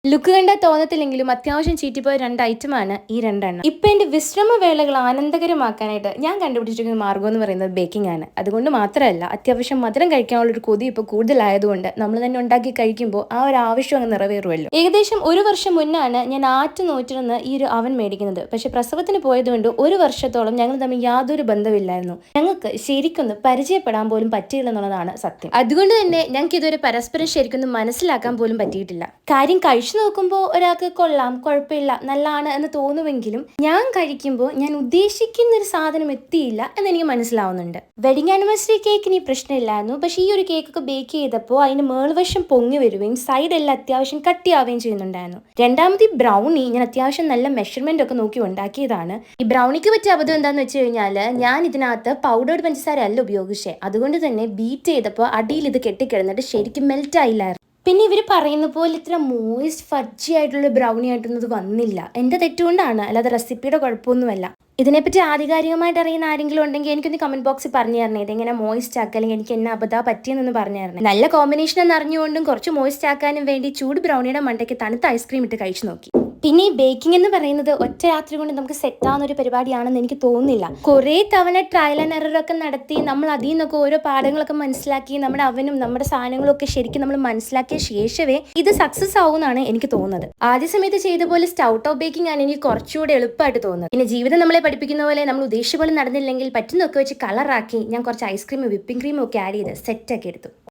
Look കണ്ടാൽ തോന്നത്തില്ലെങ്കിലും അത്യാവശ്യം ചീറ്റിപ്പോയ രണ്ട് ഐറ്റമാണ് ഈ രണ്ടെണ്ണം. ഇപ്പൊ എന്റെ വിശ്രമവേളകൾ ആനന്ദകരമാക്കാനായിട്ട് ഞാൻ കണ്ടുപിടിച്ചിരിക്കുന്ന മാർഗം എന്ന് പറയുന്നത് ബേക്കിംഗ് ആണ്. അതുകൊണ്ട് മാത്രമല്ല, അത്യാവശ്യം മധുരം കഴിക്കാനുള്ള ഒരു കൊതി ഇപ്പൊ കൂടുതലായതുകൊണ്ട് നമ്മൾ തന്നെ ഉണ്ടാക്കി കഴിക്കുമ്പോൾ ആ ഒരു ആവശ്യം അങ്ങ് നിറവേറുമല്ലോ. ഏകദേശം 1 വർഷം മുന്നാണ് ഞാൻ ആറ്റുനോറ്റിരുന്ന് ഈ ഒരു അവൻ മേടിക്കുന്നത്. പക്ഷെ പ്രസവത്തിന് പോയതുകൊണ്ട് 1 വർഷത്തോളം ഞങ്ങൾ തമ്മിൽ യാതൊരു ബന്ധമില്ലായിരുന്നു. ഞങ്ങൾക്ക് ശരിക്കൊന്ന് പരിചയപ്പെടാൻ പോലും പറ്റിയില്ലെന്നുള്ളതാണ് സത്യം. അതുകൊണ്ട് തന്നെ ഞങ്ങൾക്ക് ഇതുവരെ പരസ്പരം ശരിക്കൊന്നും മനസ്സിലാക്കാൻ പോലും പറ്റിയിട്ടില്ല. കാര്യം കഴിച്ചു നോക്കുമ്പോൾ ഒരാൾക്ക് കൊള്ളാം, കുഴപ്പമില്ല, നല്ലതാണ് എന്ന് തോന്നുമെങ്കിലും ഞാൻ കഴിക്കുമ്പോൾ ഞാൻ ഉദ്ദേശിക്കുന്ന ഒരു സാധനം എത്തിയില്ല എന്നെനിക്ക് മനസ്സിലാവുന്നുണ്ട്. വെഡിങ് ആനിവേഴ്സറി കേക്കിന് ഈ പ്രശ്നമില്ലായിരുന്നു. പക്ഷേ ഈ ഒരു കേക്കൊക്കെ ബേക്ക് ചെയ്തപ്പോൾ അതിന് മേൾവശം പൊങ്ങി വരികയും സൈഡെല്ലാം അത്യാവശ്യം കട്ടിയാവുകയും ചെയ്യുന്നുണ്ടായിരുന്നു. രണ്ടാമത് ഈ ബ്രൗണി ഞാൻ അത്യാവശ്യം നല്ല മെഷർമെന്റ് ഒക്കെ നോക്കി ഉണ്ടാക്കിയതാണ്. ഈ ബ്രൗണിക്ക് പറ്റിയ അബദ്ധം എന്താണെന്ന് വെച്ച് കഴിഞ്ഞാൽ ഞാൻ ഇതിനകത്ത് പൗഡേർഡ് പഞ്ചസാര അല്ല ഉപയോഗിച്ചത്. അതുകൊണ്ട് തന്നെ ബീറ്റ് ചെയ്തപ്പോൾ അടിയിൽ ഇത് കെട്ടിക്കിടന്നിട്ട് ശരിക്കും മെൽറ്റ് ആയില്ലായിരുന്നു. പിന്നെ ഇവർ പറയുന്ന പോലെ ഇത്ര മോയിസ്റ്റ് ഫഡ്ജി ആയിട്ടുള്ള ബ്രൗണി ആയിട്ടൊന്നും ഇത് വന്നില്ല. എൻ്റെ തെറ്റുകൊണ്ടാണ്, അല്ലാതെ റെസിപ്പിയുടെ കുഴപ്പമൊന്നുമല്ല. ഇതിനെപ്പറ്റി ആധികാരികമായിട്ട് അറിയുന്ന ആരെങ്കിലും ഉണ്ടെങ്കിൽ എനിക്കൊന്ന് കമന്റ് ബോക്സിൽ പറഞ്ഞു തരണേ. ഇതെങ്ങനെ മോയിസ്റ്റ് ആക്കുക, അല്ലെങ്കിൽ എനിക്ക് എന്നാ അബദ്ധം പറ്റിയെന്നൊന്ന് പറഞ്ഞു തരണേ. നല്ല കോമ്പിനേഷൻ എന്ന് അറിഞ്ഞുകൊണ്ടും കുറച്ച് മോയിസ്റ്റ് ആക്കാനും വേണ്ടി ചൂട് ബ്രൗണിയുടെ മണ്ടയ്ക്ക് തണുത്ത ഐസ്ക്രീം ഇട്ട് കഴിച്ചു നോക്കി. പിന്നെ ഈ ബേക്കിംഗ് എന്ന് പറയുന്നത് ഒറ്റ രാത്രി കൊണ്ട് നമുക്ക് സെറ്റ് ആവുന്ന ഒരു പരിപാടിയാണെന്ന് എനിക്ക് തോന്നുന്നില്ല. കുറേ തവണ ട്രയൽ ആൻഡ് എറർ ഒക്കെ നടത്തി നമ്മൾ അതിൽ നിന്നൊക്കെ ഓരോ പാഠങ്ങളൊക്കെ മനസ്സിലാക്കി നമ്മുടെ അവനും നമ്മുടെ സാധനങ്ങളും ഒക്കെ ശരിക്കും നമ്മൾ മനസ്സിലാക്കിയ ശേഷമേ ഇത് സക്സസ് ആവുമെന്നാണ് എനിക്ക് തോന്നുന്നത്. ആദ്യ സമയത്ത് ചെയ്ത പോലെ സ്റ്റൗട്ട് ഓഫ് ബേക്കിംഗ് ആണ് എനിക്ക് കുറച്ചുകൂടെ എളുപ്പമായിട്ട് തോന്നുന്നത്. പിന്നെ ജീവിതം നമ്മളെ പഠിപ്പിക്കുന്ന പോലെ നമ്മൾ ഉദ്ദേശിച്ച പോലെ നടന്നില്ലെങ്കിൽ പറ്റുന്നൊക്കെ വെച്ച് കളറാക്കി ഞാൻ കുറച്ച് ഐസ്ക്രീമും വിപ്പിംഗ് ക്രീമും ഒക്കെ ആഡ് ചെയ്ത് സെറ്റാക്കി എടുത്തു.